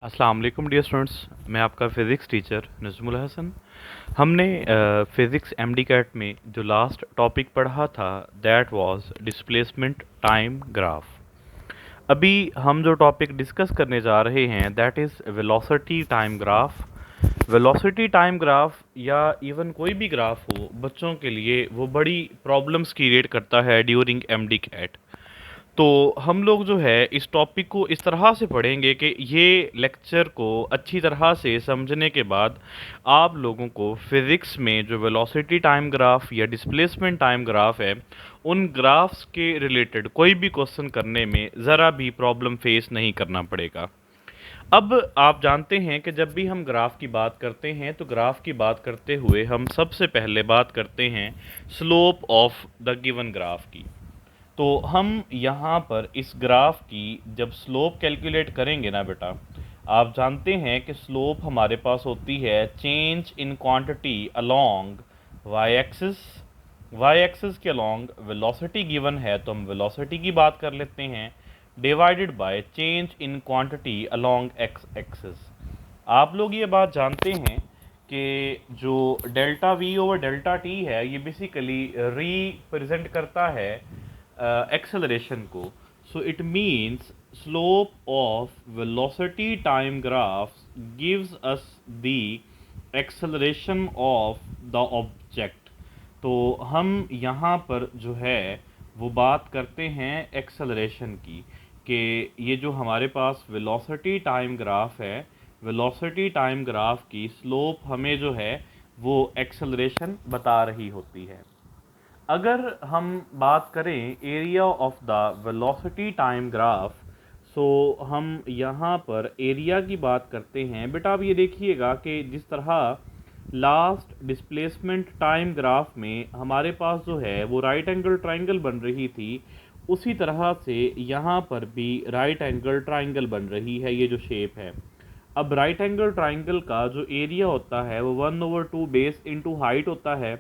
अस्सलाम वालेकुम dear students. मैं आपका फ़िज़िक्स टीचर नज़मुल हसन। हमने फ़िज़िक्स एमडी कैट में जो लास्ट टॉपिक पढ़ा था that was displacement time graph. अभी हम जो टॉपिक डिस्कस करने जा रहे हैं that is velocity time graph. Velocity time graph या इवन कोई भी ग्राफ हो बच्चों के लिए वो बड़ी प्रॉब्लम्स क्रिएट करता है ड्यूरिंग एमडी कैट। तो हम लोग जो है इस टॉपिक को इस तरह से पढ़ेंगे कि ये लेक्चर को अच्छी तरह से समझने के बाद आप लोगों को फिज़िक्स में जो वेलोसिटी टाइम ग्राफ या डिस्प्लेसमेंट टाइम ग्राफ है उन ग्राफ्स के रिलेटेड कोई भी क्वेश्चन करने में ज़रा भी प्रॉब्लम फेस नहीं करना पड़ेगा। अब आप जानते हैं कि जब भी हम ग्राफ की बात करते हैं तो ग्राफ की बात करते हुए हम सबसे पहले बात करते हैं slope of the given graph की। तो हम यहाँ पर इस ग्राफ की जब स्लोप कैलकुलेट करेंगे ना बेटा, आप जानते हैं कि स्लोप हमारे पास होती है change in quantity along y axis. Y axis के अलोंग वेलोसिटी गिवन है तो हम वेलोसिटी की बात कर लेते हैं, divided by change in quantity along x axis. आप लोग ये बात जानते हैं कि जो delta v over delta t है ये बेसिकली रिप्रेजेंट करता है एक्सेलरेशन को। So it means slope of velocity time graph gives us the acceleration of the object. तो हम यहाँ पर जो है वो बात करते हैं एक्सेलरेशन की कि ये जो हमारे पास वेलोसिटी टाइम ग्राफ है, वेलोसिटी टाइम ग्राफ की स्लोप हमें जो है वो एक्सेलरेशन बता रही होती है। अगर हम बात करें area of the velocity time graph, so हम यहाँ पर एरिया की बात करते हैं। बेटा अब ये देखिएगा कि जिस तरह लास्ट डिस्प्लेसमेंट टाइम ग्राफ में हमारे पास जो है वो राइट एंगल ट्राइंगल बन रही थी, उसी तरह से यहाँ पर भी राइट एंगल ट्राइंगल बन रही है ये जो शेप है। अब राइट एंगल ट्राइंगल का जो एरिया होता है वो 1/2 बेस इंटू हाइट होता है।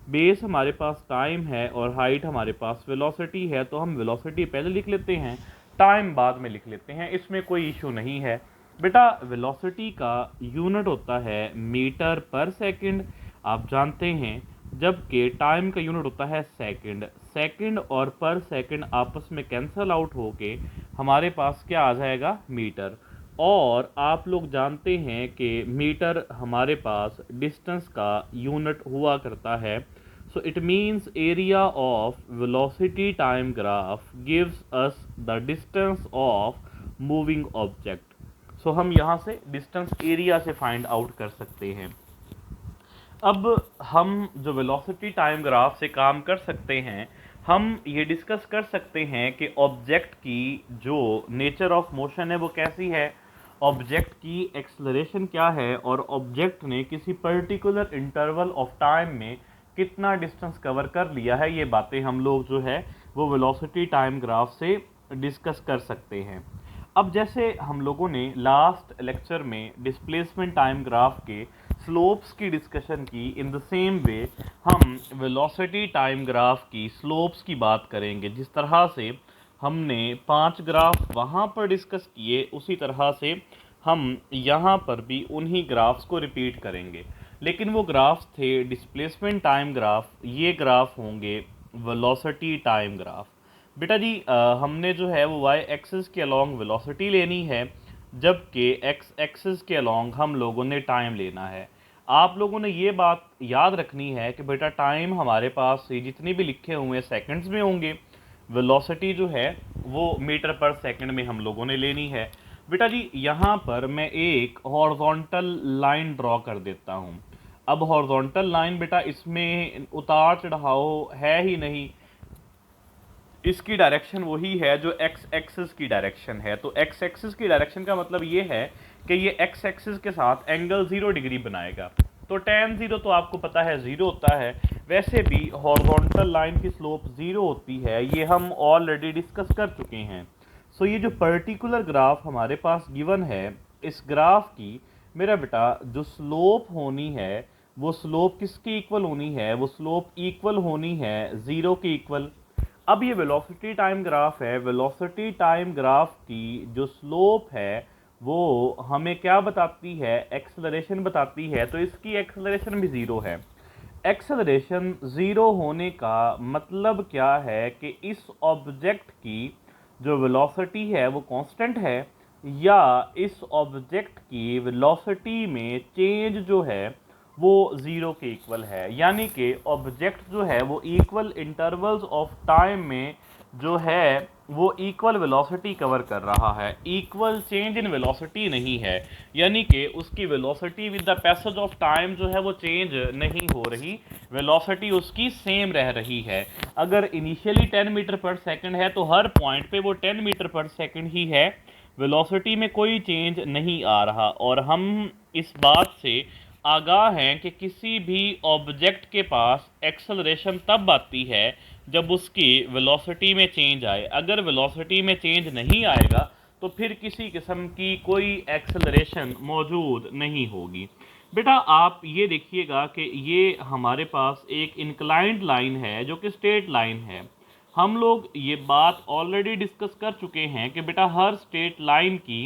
बेस हमारे पास टाइम है और हाइट हमारे पास वेलोसिटी है, तो हम वेलोसिटी पहले लिख लेते हैं, टाइम बाद में लिख लेते हैं, इसमें कोई इशू नहीं है। बेटा वेलोसिटी का यूनिट होता है मीटर पर सेकंड, आप जानते हैं, जबकि टाइम का यूनिट होता है सेकंड। सेकंड और पर सेकंड आपस में कैंसल आउट होके हमारे पास क्या आ जाएगा, मीटर। और आप लोग जानते हैं कि मीटर हमारे पास डिस्टेंस का यूनिट हुआ करता है। So it means area of velocity time graph gives us the distance of moving object. So हम यहाँ से डिस्टेंस एरिया से फाइंड आउट कर सकते हैं। अब हम जो वेलोसिटी टाइम ग्राफ से काम कर सकते हैं, हम ये डिस्कस कर सकते हैं कि ऑब्जेक्ट की जो नेचर ऑफ मोशन है वो कैसी है, ऑब्जेक्ट की एक्सलरेशन क्या है, और ऑब्जेक्ट ने किसी पर्टिकुलर इंटरवल ऑफ टाइम में कितना डिस्टेंस कवर कर लिया है। ये बातें हम लोग जो है वो वेलोसिटी टाइम ग्राफ से डिस्कस कर सकते हैं। अब जैसे हम लोगों ने लास्ट लेक्चर में डिस्प्लेसमेंट टाइम ग्राफ के स्लोप्स की डिस्कशन की, इन द सेम वे हम वेलोसिटी टाइम ग्राफ की स्लोप्स की बात करेंगे। जिस तरह से हमने 5 ग्राफ वहाँ पर डिस्कस किए उसी तरह से हम यहाँ पर भी उन्हीं ग्राफ्स को रिपीट करेंगे, लेकिन वो ग्राफ्स थे डिस्प्लेसमेंट टाइम ग्राफ, ये ग्राफ होंगे वेलोसिटी टाइम ग्राफ। बेटा जी हमने जो है वो वाई एक्सिस के अलोंग वेलोसिटी लेनी है, जबकि एक्स एक्सिस के अलोंग हम लोगों ने टाइम लेना है। आप लोगों ने ये बात याद रखनी है कि बेटा टाइम हमारे पास जितने भी लिखे हुए सेकंड्स में होंगे, वेलोसिटी जो है वो मीटर पर सेकंड में हम लोगों ने लेनी है। बेटा जी यहाँ पर मैं एक हॉरिजॉन्टल लाइन ड्रॉ कर देता हूँ। अब हॉरिजॉन्टल लाइन बेटा इसमें उतार चढ़ाव है ही नहीं, इसकी डायरेक्शन वही है जो एक्स एक्सिस की डायरेक्शन है। तो एक्स एक्सिस की डायरेक्शन का मतलब ये है कि ये एक्स एक्सिस के साथ एंगल 0 डिग्री बनाएगा। तो tan 0 तो आपको पता है 0 होता है, वैसे भी हॉरिजॉन्टल लाइन की स्लोप 0 होती है, ये हम ऑलरेडी डिस्कस कर चुके हैं। सो ये जो पर्टिकुलर ग्राफ हमारे पास गिवन है, इस ग्राफ की मेरा बेटा जो स्लोप होनी है वो स्लोप किसकी इक्वल होनी है, वो स्लोप इक्वल होनी है 0 के इक्वल। अब ये वेलोसिटी टाइम ग्राफ है, वेलोसिटी टाइम ग्राफ की जो स्लोप है वो हमें क्या बताती है, एक्सेलरेशन बताती है, तो इसकी एक्सेलरेशन भी ज़ीरो है। एक्सेलरेशन ज़ीरो होने का मतलब क्या है कि इस ऑब्जेक्ट की जो वेलोसिटी है वो कांस्टेंट है, या इस ऑब्जेक्ट की वेलोसिटी में चेंज जो है वो ज़ीरो के इक्वल है, यानी कि ऑब्जेक्ट जो है वो इक्वल इंटरवल्स ऑफ टाइम में जो है वो इक्वल वेलोसिटी कवर कर रहा है, इक्वल चेंज इन वेलोसिटी नहीं है, यानी कि उसकी velocity with the passage of time जो है वो चेंज नहीं हो रही, वेलोसिटी उसकी सेम रह रही है। अगर इनिशियली 10 मीटर पर सेकंड है तो हर पॉइंट पे वो 10 मीटर पर सेकंड ही है, वेलोसिटी में कोई चेंज नहीं आ रहा। और हम इस बात से आगाह हैं कि किसी भी ऑब्जेक्ट के पास एक्सेलरेशन तब आती है जब उसकी वेलोसिटी में चेंज आए। अगर वेलोसिटी में चेंज नहीं आएगा तो फिर किसी किस्म की कोई एक्सेलरेशन मौजूद नहीं होगी। बेटा आप ये देखिएगा कि ये हमारे पास एक इंक्लाइंड लाइन है जो कि स्ट्रेट लाइन है। हम लोग ये बात ऑलरेडी डिस्कस कर चुके हैं कि बेटा हर स्ट्रेट लाइन की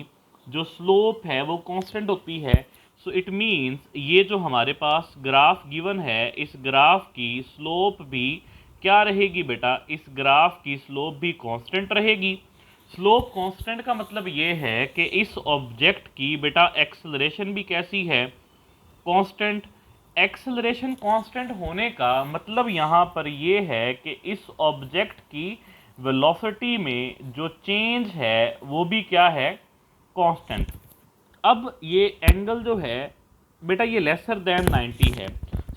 जो स्लोप है वो कांस्टेंट होती है। सो इट मीन्स ये जो हमारे पास ग्राफ गिवन है, इस ग्राफ की स्लोप भी क्या रहेगी बेटा, इस ग्राफ की स्लोप भी कांस्टेंट रहेगी। स्लोप कांस्टेंट का मतलब ये है कि इस ऑब्जेक्ट की बेटा एक्सेलरेशन भी कैसी है, कांस्टेंट। एक्सेलरेशन कांस्टेंट होने का मतलब यहाँ पर ये है कि इस ऑब्जेक्ट की वेलोसिटी में जो चेंज है वो भी क्या है, कांस्टेंट। अब ये एंगल जो है बेटा ये लेसर देन 90 है।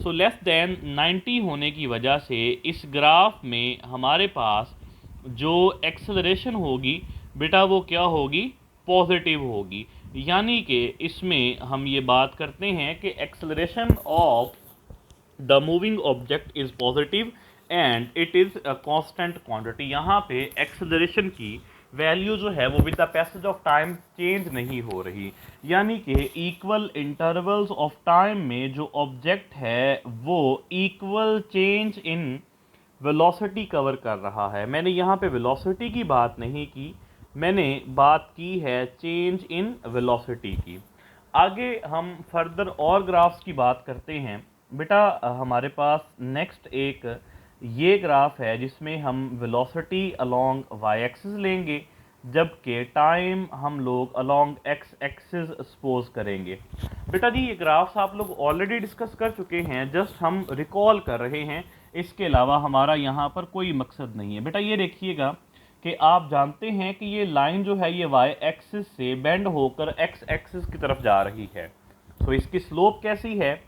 सो लेस देन 90 होने की वजह से इस ग्राफ में हमारे पास जो एक्सेलरेशन होगी बेटा वो क्या होगी, पॉजिटिव होगी। यानी कि इसमें हम ये बात करते हैं कि acceleration of the moving object is positive and it is a constant quantity. यहाँ पे एक्सेलरेशन की वैल्यू जो है वो with the passage of time change नहीं हो रही, यानी कि इक्वल इंटरवल्स ऑफ टाइम में जो ऑब्जेक्ट है वो equal change in velocity cover कर रहा है। मैंने यहाँ पे वेलोसिटी की बात नहीं की, मैंने बात की है चेंज इन वेलोसिटी की। आगे हम फर्दर और ग्राफ्स की बात करते हैं। बेटा हमारे पास नेक्स्ट एक ये ग्राफ है जिसमें हम वेलोसिटी अलोंग वाई एक्सिस लेंगे, जबकि टाइम हम लोग अलोंग एक्स एक्सिस सपोज करेंगे। बेटा जी ये ग्राफ्स आप लोग ऑलरेडी डिस्कस कर चुके हैं, जस्ट हम रिकॉल कर रहे हैं, इसके अलावा हमारा यहाँ पर कोई मकसद नहीं है। बेटा ये देखिएगा कि आप जानते हैं कि ये लाइन जो है ये वाई एक्सिस से बेंड होकर एक्स एक्सिस की तरफ जा रही है। तो इसकी स्लोप कैसी है,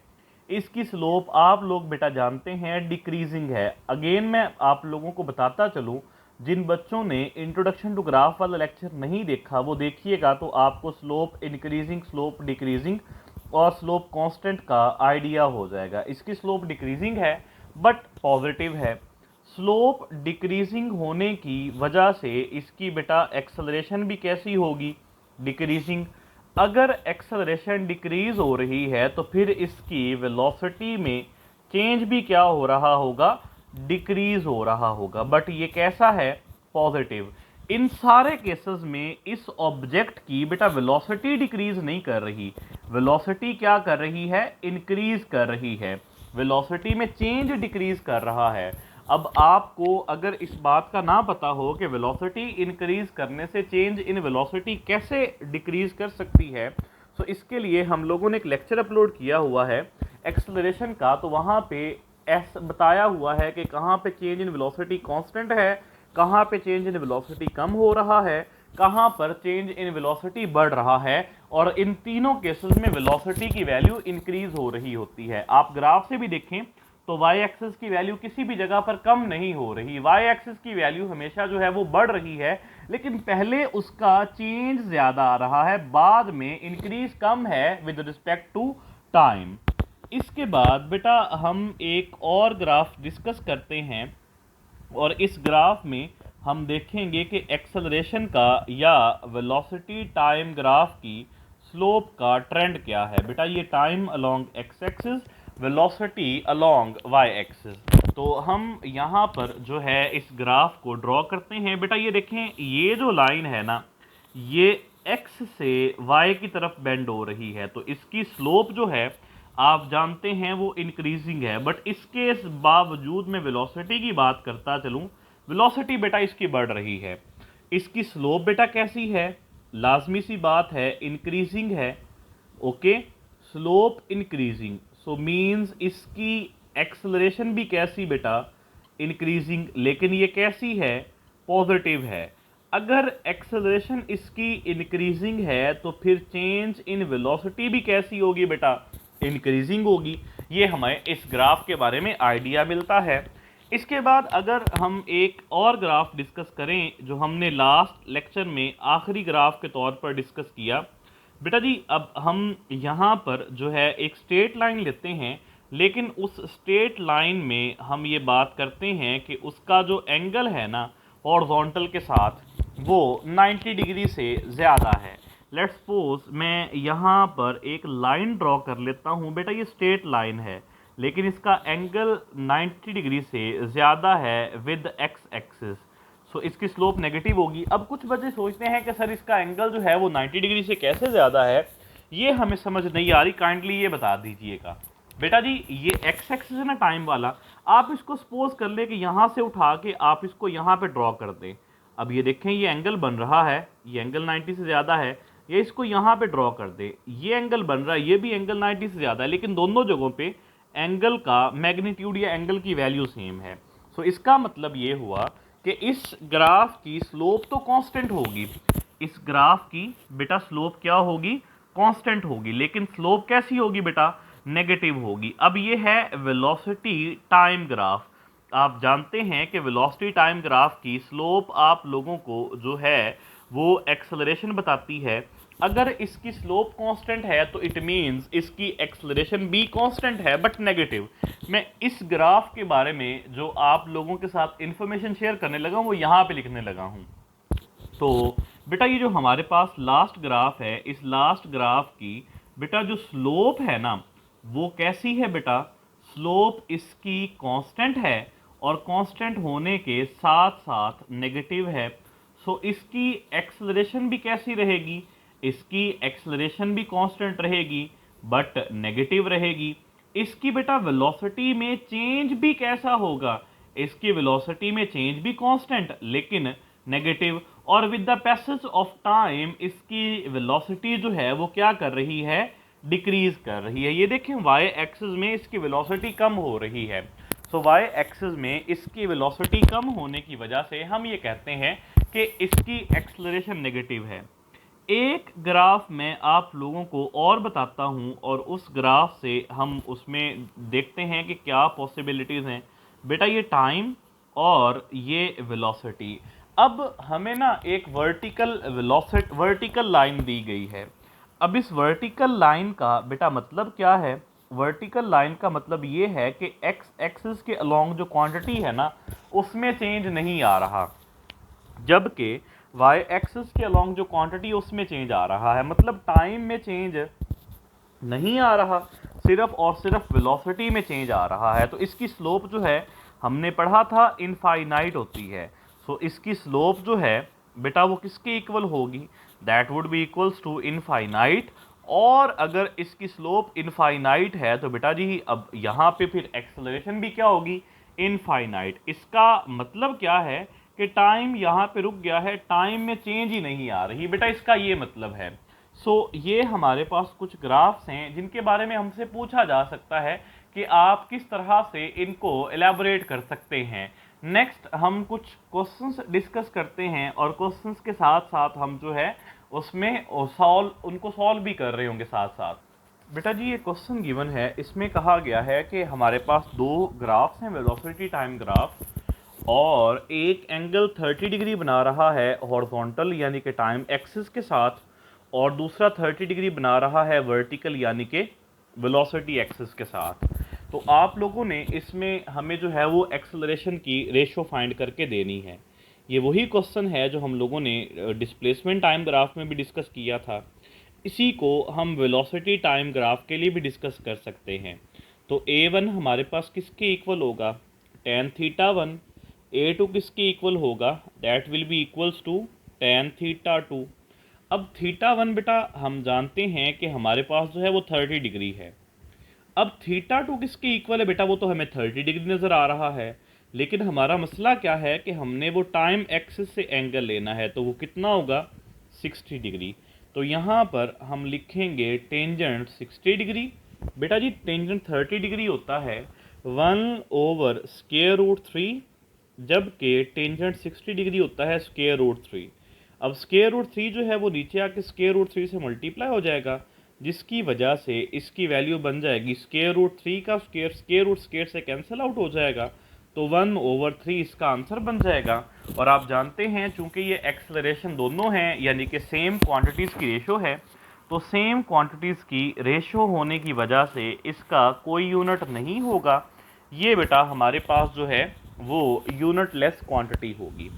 इसकी स्लोप आप लोग बेटा जानते हैं डिक्रीजिंग है। अगेन मैं आप लोगों को बताता चलूं, जिन बच्चों ने इंट्रोडक्शन टू ग्राफ वाला लेक्चर नहीं देखा वो देखिएगा तो आपको स्लोप इंक्रीजिंग, स्लोप डिक्रीजिंग और स्लोप कांस्टेंट का आइडिया हो जाएगा। इसकी स्लोप डिक्रीजिंग है बट पॉजिटिव है। स्लोप डिक्रीजिंग होने की वजह से इसकी बेटा एक्सेलरेशन भी कैसी होगी, डिक्रीजिंग। अगर एक्सेलरेशन डिक्रीज हो रही है तो फिर इसकी वेलोसिटी में चेंज भी क्या हो रहा होगा, डिक्रीज हो रहा होगा, बट ये कैसा है, पॉजिटिव। इन सारे केसेस में इस ऑब्जेक्ट की बेटा वेलोसिटी डिक्रीज नहीं कर रही, वेलोसिटी क्या कर रही है, इंक्रीज कर रही है, वेलोसिटी में चेंज डिक्रीज कर रहा है। अब आपको अगर इस बात का ना पता हो कि वेलोसिटी इंक्रीज करने से चेंज इन वेलोसिटी कैसे डिक्रीज कर सकती है, तो इसके लिए हम लोगों ने एक लेक्चर अपलोड किया हुआ है एक्सेलरेशन का, तो वहाँ पे ऐसा बताया हुआ है कि कहाँ पे चेंज इन वेलोसिटी कांस्टेंट है, कहाँ पे चेंज इन वेलोसिटी कम हो रहा है, कहाँ पर चेंज इन वेलोसिटी बढ़ रहा है, और इन तीनों केसेस में वेलोसिटी की वैल्यू इंक्रीज हो रही होती है। आप ग्राफ से भी देखें तो वाई एक्सिस की वैल्यू किसी भी जगह पर कम नहीं हो रही, वाई एक्सिस की वैल्यू हमेशा जो है वो बढ़ रही है, लेकिन पहले उसका चेंज ज्यादा आ रहा है, बाद में इंक्रीज कम है विद रिस्पेक्ट टू टाइम। इसके बाद बेटा हम एक और ग्राफ डिस्कस करते हैं, और इस ग्राफ में हम देखेंगे कि एक्सेलरेशन का या वेलोसिटी टाइम ग्राफ की स्लोप का ट्रेंड क्या है। बेटा ये time along x axis, velocity along y axis. तो हम यहाँ पर जो है इस ग्राफ को ड्रॉ करते हैं। बेटा ये देखें, ये जो लाइन है ना, ये x से y की तरफ बेंड हो रही है, तो इसकी स्लोप जो है आप जानते हैं वो इंक्रीजिंग है, बट इसके बावजूद मैं वेलोसिटी की बात करता चलूं, वेलोसिटी बेटा इसकी बढ़ रही है। इसकी स्लोप बेटा कैसी है, लाजमी सी बात है इंक्रीजिंग है। ओके, स्लोप इंक्रीजिंग, सो मींस इसकी एक्सेलरेशन भी कैसी बेटा, इंक्रीजिंग, लेकिन ये कैसी है, पॉजिटिव है। अगर एक्सेलरेशन इसकी इंक्रीजिंग है तो फिर चेंज इन वेलोसिटी भी कैसी होगी बेटा, इंक्रीजिंग होगी। ये हमें इस ग्राफ के बारे में आइडिया मिलता है। इसके बाद अगर हम एक और ग्राफ डिस्कस करें जो हमने लास्ट लेक्चर में आखिरी ग्राफ के तौर पर डिस्कस किया बेटा जी, अब हम यहाँ पर जो है एक स्ट्रेट लाइन लेते हैं, लेकिन उस स्ट्रेट लाइन में हम ये बात करते हैं कि उसका जो एंगल है ना हॉरिजॉन्टल के साथ वो 90 डिग्री से ज़्यादा है। लेट्स सपोज मैं यहाँ पर एक लाइन ड्रॉ कर लेता हूँ बेटा, ये स्ट्रेट लाइन है लेकिन इसका एंगल 90 डिग्री से ज़्यादा है विद एक्स एक्सिस, सो इसकी स्लोप नेगेटिव होगी। अब कुछ बच्चे सोचते हैं कि सर इसका एंगल जो है वो 90 डिग्री से कैसे ज़्यादा है, ये हमें समझ नहीं आ रही, काइंडली ये बता दीजिएगा। बेटा जी ये एक्स एक्सिस है ना टाइम वाला, आप इसको सपोज कर ले कि यहाँ से उठा के आप इसको यहाँ पे ड्रॉ कर दें। अब ये देखें ये एंगल बन रहा है, ये एंगल 90 से ज़्यादा है, ये इसको यहाँ पे ड्रॉ कर दे, ये एंगल बन रहा है, ये भी एंगल 90 से ज़्यादा है, लेकिन दोनों जगहों पे एंगल का मैग्नीट्यूड या एंगल की वैल्यू सेम है। सो इसका मतलब ये हुआ कि इस ग्राफ की स्लोप तो कांस्टेंट होगी, इस ग्राफ की बेटा स्लोप क्या होगी, कांस्टेंट होगी, लेकिन स्लोप कैसी होगी बेटा, नेगेटिव होगी। अब ये है वेलोसिटी टाइम ग्राफ। आप जानते हैं कि वेलोसिटी टाइम ग्राफ की स्लोप आप लोगों को जो है वो एक्सेलरेशन बताती है। अगर इसकी स्लोप कांस्टेंट है तो इट मींस इसकी एक्सेलरेशन भी कांस्टेंट है बट नेगेटिव। मैं इस ग्राफ के बारे में जो आप लोगों के साथ इंफॉर्मेशन शेयर करने लगा हूं वो यहाँ पे लिखने लगा हूं। तो बेटा ये जो हमारे पास लास्ट ग्राफ है, इस लास्ट ग्राफ की बेटा जो स्लोप है ना वो कैसी है बेटा, स्लोप इसकी कांस्टेंट है और कांस्टेंट होने के साथ साथ नेगेटिव है। सो इसकी एक्सेलरेशन भी कैसी रहेगी, इसकी एक्सेलरेशन भी कांस्टेंट रहेगी बट नेगेटिव रहेगी। इसकी बेटा वेलोसिटी में चेंज भी कैसा होगा, इसकी वेलोसिटी में चेंज भी कांस्टेंट लेकिन नेगेटिव, और with the passage of time इसकी वेलोसिटी जो है वो क्या कर रही है, डिक्रीज कर रही है। ये देखें वाई एक्सिस में इसकी वेलोसिटी कम हो रही है। सो वाई एक्सिस में इसकी वेलोसिटी कम होने की वजह से हम ये कहते हैं कि इसकी एक्सेलरेशन नेगेटिव है। एक ग्राफ में आप लोगों को और बताता हूं और उस ग्राफ से हम उसमें देखते हैं कि क्या पॉसिबिलिटीज़ हैं। बेटा ये टाइम और ये वेलोसिटी, अब हमें ना एक वर्टिकल लाइन दी गई है। अब इस वर्टिकल लाइन का बेटा मतलब क्या है, वर्टिकल लाइन का मतलब ये है कि एक्स एक्सिस के अलोंग जो क्वांटिटी है ना उसमें चेंज नहीं आ रहा, जबकि वाई एक्सिस के अलोंग जो क्वांटिटी उसमें चेंज आ रहा है। मतलब टाइम में चेंज नहीं आ रहा, सिर्फ और सिर्फ वेलोसिटी में चेंज आ रहा है। तो इसकी स्लोप जो है हमने पढ़ा था इनफाइनाइट होती है। सो इसकी स्लोप जो है बेटा वो किसके इक्वल होगी, that would be equals to infinite. और अगर इसकी स्लोप इनफाइनाइट है तो बेटा जी अब यहाँ पे फिर एक्सेलरेशन भी क्या होगी, इनफाइनाइट। इसका मतलब क्या है कि टाइम यहाँ पे रुक गया है, टाइम में चेंज ही नहीं आ रही बेटा, इसका ये मतलब है। सो ये हमारे पास कुछ ग्राफ्स हैं जिनके बारे में हमसे पूछा जा सकता है कि आप किस तरह से इनको एलैबोरेट कर सकते हैं। नेक्स्ट हम कुछ क्वेश्चंस डिस्कस करते हैं और क्वेश्चंस के साथ साथ हम जो है उसमें उनको सॉल्व भी कर रहे होंगे साथ साथ। बेटा जी ये क्वेश्चन गिवन है, इसमें कहा गया है कि हमारे पास दो ग्राफ्स हैं, वेलोसिटी टाइम ग्राफ, और एक एंगल 30 डिग्री बना रहा है हॉरिजॉन्टल यानी कि टाइम एक्सिस के साथ, और दूसरा 30 डिग्री बना रहा है वर्टिकल यानी कि वेलोसिटी एक्सिस के साथ। तो आप लोगों ने इसमें हमें जो है वो एक्सेलरेशन की रेशो फाइंड करके देनी है। ये वही क्वेश्चन है जो हम लोगों ने डिस्प्लेसमेंट टाइम ग्राफ में भी डिस्कस किया था, इसी को हम वेलोसिटी टाइम ग्राफ के लिए भी डिस्कस कर सकते हैं। तो A1 हमारे पास किसके इक्वल होगा, tan थीटा 1, A2 किसके इक्वल होगा, that will be equals to tan theta 2। अब थीटा वन बेटा हम जानते हैं कि हमारे पास जो है वो 30 डिग्री है। अब थीटा टू किसके इक्वल है बेटा, वो तो हमें 30 डिग्री नज़र आ रहा है, लेकिन हमारा मसला क्या है कि हमने वो टाइम एक्सिस से एंगल लेना है, तो वो कितना होगा 60 डिग्री। तो यहाँ पर हम लिखेंगे टेंजेंट 60 डिग्री। बेटा जी टेंजेंट 30 डिग्री होता है 1/√3, जबकि टेंजेंट 60 डिग्री होता है √3। अब √3 जो है वो नीचे आके √3 से मल्टीप्लाई हो जाएगा, जिसकी वजह से इसकी वैल्यू बन जाएगी √3 का स्क्वायर स्क्वायर से कैंसिल आउट हो जाएगा, तो 1/3 इसका आंसर बन जाएगा। और आप जानते हैं चूंकि ये एक्सेलरेशन दोनों हैं, यानी कि सेम क्वांटिटीज़ की रेशो है, तो सेम क्वांटिटीज़ की रेशो होने की वजह से इसका कोई यूनिट नहीं होगा। ये बेटा हमारे पास जो है वो यूनिट लेस क्वांटिटी होगी।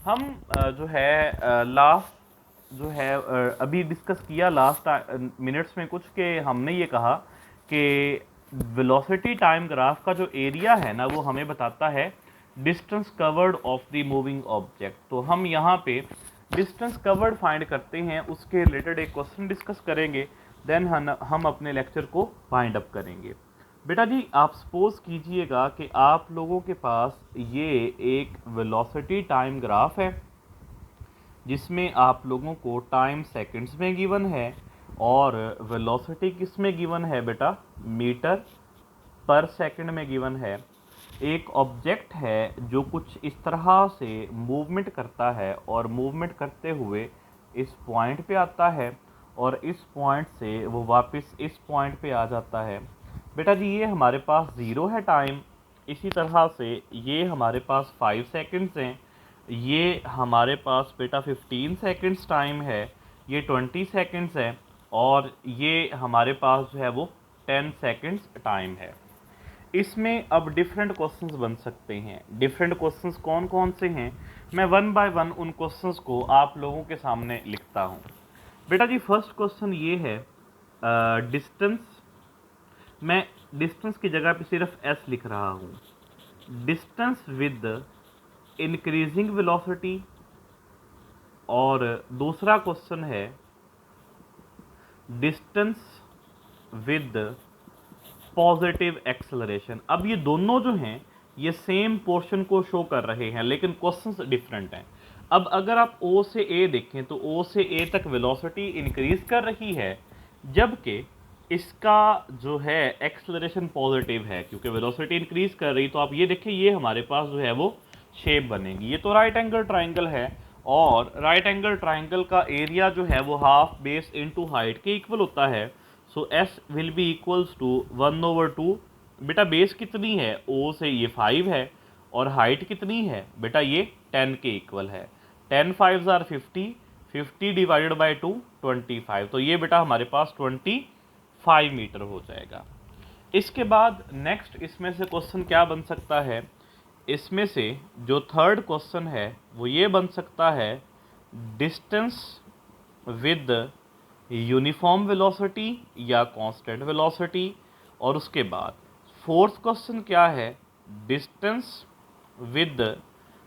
हम जो है लास्ट जो है अभी डिस्कस किया लास्ट मिनट्स में कुछ कि हमने ये कहा कि वेलोसिटी टाइम ग्राफ का जो एरिया है ना वो हमें बताता है distance covered of the moving object. तो हम यहाँ पे डिस्टेंस कवर्ड फाइंड करते हैं, उसके रिलेटेड एक क्वेश्चन डिस्कस करेंगे, देन हम अपने लेक्चर को वाइंड अप करेंगे। बेटा जी आप सपोज कीजिएगा कि आप लोगों के पास ये एक वेलोसिटी टाइम ग्राफ है जिसमें आप लोगों को टाइम सेकंड्स में गिवन है और वेलोसिटी किस में गिवन है बेटा, मीटर पर सेकंड में गिवन है। एक ऑब्जेक्ट है जो कुछ इस तरह से मूवमेंट करता है और मूवमेंट करते हुए इस पॉइंट पे आता है और इस पॉइंट से वो वापस इस पॉइंट पे आ जाता है। बेटा जी ये हमारे पास ज़ीरो है टाइम, इसी तरह से ये हमारे पास 5 सेकंड्स हैं, ये हमारे पास बेटा 15 सेकंड्स टाइम है, ये 20 सेकंड्स है और ये हमारे पास जो है वो 10 सेकंड्स टाइम है। इसमें अब डिफरेंट क्वेश्चंस बन सकते हैं। डिफरेंट क्वेश्चंस कौन कौन से हैं, मैं वन बाय वन उन क्वेश्चंस को आप लोगों के सामने लिखता हूँ। बेटा जी फर्स्ट क्वेश्चन ये है डिस्टेंस, मैं डिस्टेंस की जगह पे सिर्फ एस लिख रहा हूँ, डिस्टेंस विद इंक्रीजिंग वेलोसिटी। और दूसरा क्वेश्चन है डिस्टेंस विद पॉजिटिव एक्सेलरेशन। अब ये दोनों जो हैं ये सेम पोर्शन को शो कर रहे हैं लेकिन क्वेश्चंस डिफरेंट हैं। अब अगर आप O से A देखें तो O से A तक वेलोसिटी इंक्रीज कर रही है, जबकि इसका जो है एक्सेलरेशन पॉजिटिव है, क्योंकि वेलोसिटी इंक्रीज कर रही। तो आप ये देखें ये हमारे पास जो है वो शेप बनेगी। ये तो राइट एंगल ट्राइंगल है और राइट एंगल ट्राइंगल का एरिया जो है वो हाफ बेस इनटू हाइट के इक्वल होता है। So S will be equals to 1/2। बेटा बेस कितनी है, O से ये 5 है और हाइट कितनी है बेटा ये 10 के इक्वल है। 10 5s आर 50, 50 डिवाइडेड बाई 2 25। तो ये बेटा हमारे पास 25 मीटर हो जाएगा। इसके बाद नेक्स्ट इसमें से क्वेश्चन क्या बन सकता है, इसमें से जो थर्ड क्वेश्चन है वो ये बन सकता है डिस्टेंस विद यूनिफॉर्म वेलोसिटी या कांस्टेंट वेलोसिटी। और उसके बाद फोर्थ क्वेश्चन क्या है, डिस्टेंस विद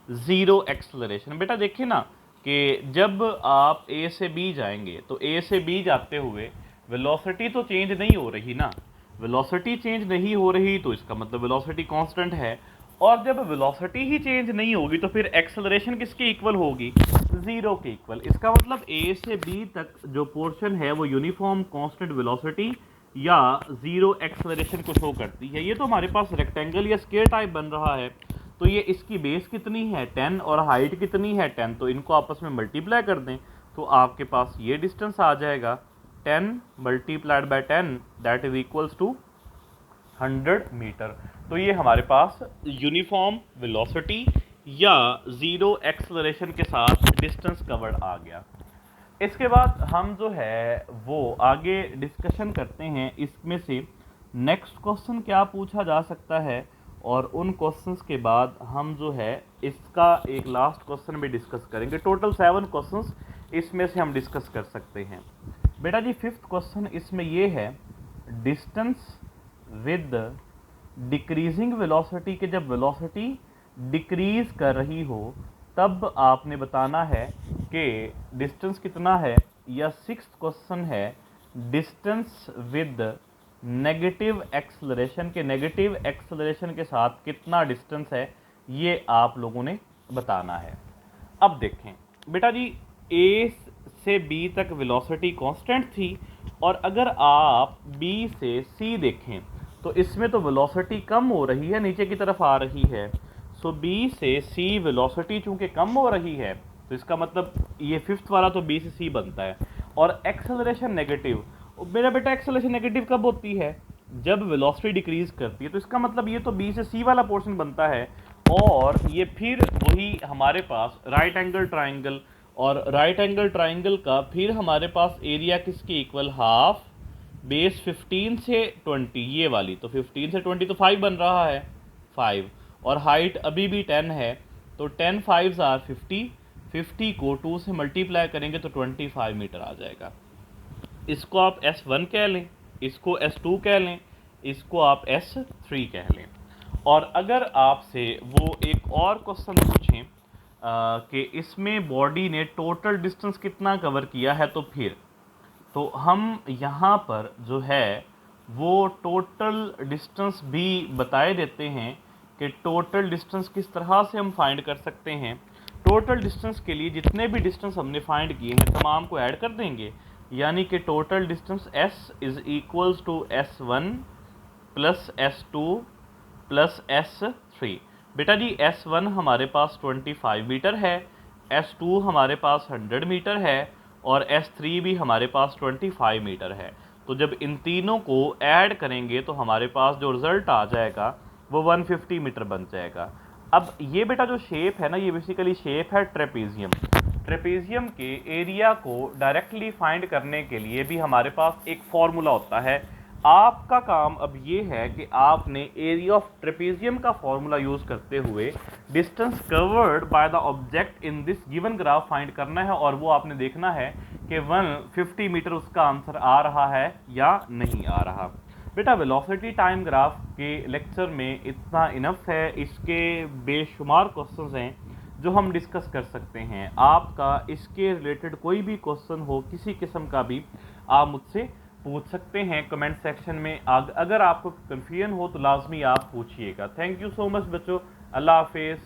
ज़ीरो एक्सेलरेशन। बेटा देखिए ना कि जब आप A से B जाएंगे तो A से B जाते हुए वेलोसिटी तो चेंज नहीं हो रही ना, वेलोसिटी चेंज नहीं हो रही तो इसका मतलब वेलोसिटी कांस्टेंट है। और जब वेलोसिटी ही चेंज नहीं होगी तो फिर एक्सेलरेशन किसके इक्वल होगी, ज़ीरो के इक्वल। इसका मतलब A से B तक जो पोर्शन है वो यूनिफॉर्म कांस्टेंट वेलोसिटी या ज़ीरो एक्सेलरेशन को शो करती है। ये तो हमारे पास रेक्टेंगल या स्क्वायर टाइप बन रहा है, तो ये इसकी बेस कितनी है 10 और हाइट कितनी है 10, तो इनको आपस में मल्टीप्लाई कर दें तो आपके पास ये डिस्टेंस आ जाएगा 10 multiplied by 10 that is equals to 100 metre. तो ये हमारे पास यूनिफॉर्म वेलोसिटी या ज़ीरो एक्सेलरेशन के साथ डिस्टेंस कवर्ड आ गया। इसके बाद हम जो है वो आगे डिस्कशन करते हैं, इसमें से नेक्स्ट क्वेश्चन क्या पूछा जा सकता है और उन क्वेश्चंस के बाद हम जो है इसका एक लास्ट क्वेश्चन भी डिस्कस करेंगे। टोटल 7 क्वेश्चंस इसमें से हम डिस्कस कर सकते हैं। बेटा जी फिफ्थ क्वेश्चन इसमें ये है डिस्टेंस विद डिक्रीजिंग वेलोसिटी के जब वेलोसिटी डिक्रीज कर रही हो तब आपने बताना है कि डिस्टेंस कितना है या सिक्स्थ क्वेश्चन है डिस्टेंस विद नेगेटिव एक्सेलरेशन के, नेगेटिव एक्सेलरेशन के साथ कितना डिस्टेंस है ये आप लोगों ने बताना है। अब देखें बेटा जी, ए से बी तक वेलोसिटी कांस्टेंट थी और अगर आप बी से सी देखें तो इसमें तो वेलोसिटी कम हो रही है, नीचे की तरफ आ रही है। सो बी से सी वेलोसिटी चूंकि कम हो रही है तो इसका मतलब ये फिफ्थ वाला तो बी से सी बनता है। और एक्सेलरेशन नेगेटिव, मेरा बेटा एक्सेलरेशन नेगेटिव कब होती है? जब वेलोसिटी डिक्रीज करती है। तो इसका मतलब ये तो बी से सी वाला पोर्शन बनता है और ये फिर वही हमारे पास राइट एंगल ट्राइंगल, और राइट एंगल ट्राइंगल का फिर हमारे पास एरिया किसके इक्वल, हाफ बेस 15 से 20, ये वाली तो 15 से 20 तो 5 बन रहा है 5, और हाइट अभी भी 10 है तो 10 5s आर 50, 50 को 2 से मल्टीप्लाई करेंगे तो 25 मीटर आ जाएगा। इसको आप S1 कह लें, इसको S2 कह लें, इसको आप S3 कह लें। और अगर आपसे वो एक और क्वेश्चन पूछें कि इसमें बॉडी ने टोटल डिस्टेंस कितना कवर किया है, तो हम यहाँ पर जो है वो टोटल डिस्टेंस भी बताए देते हैं कि टोटल डिस्टेंस किस तरह से हम फाइंड कर सकते हैं। टोटल डिस्टेंस के लिए जितने भी डिस्टेंस हमने फाइंड किए हैं तमाम को ऐड कर देंगे, यानी कि total distance S is equals to S1 plus S2 plus S3। बेटा जी S1 हमारे पास 25 मीटर है, S2 हमारे पास 100 मीटर है और S3 भी हमारे पास 25 मीटर है। तो जब इन तीनों को ऐड करेंगे तो हमारे पास जो रिजल्ट आ जाएगा वो 150 मीटर बन जाएगा। अब ये बेटा जो शेप है ना, ये बेसिकली शेप है ट्रेपेजियम। ट्रेपेजियम के एरिया को डायरेक्टली फाइंड करने के लिए भी हमारे पास एक फॉर्मूला होता है। आपका काम अब ये है कि आपने एरिया ऑफ ट्रेपेजियम का फॉर्मूला यूज करते हुए distance covered by the object in this given graph find करना है, और वो आपने देखना है कि 150 मीटर उसका आंसर आ रहा है या नहीं आ रहा। बेटा वेलोसिटी टाइम ग्राफ के लेक्चर में इतना इनफ है, इसके बेशुमार क्वेश्चंस हैं जो हम डिस्कस कर सकते हैं। आपका इसके रिलेटेड कोई भी क्वेश्चन हो किसी किस्म का भी, आप मुझसे पूछ सकते हैं कमेंट सेक्शन में। अगर आपको कन्फ्यूजन हो तो लाजमी आप पूछिएगा। थैंक यू सो मच बच्चों, अल्लाह हाफिज़।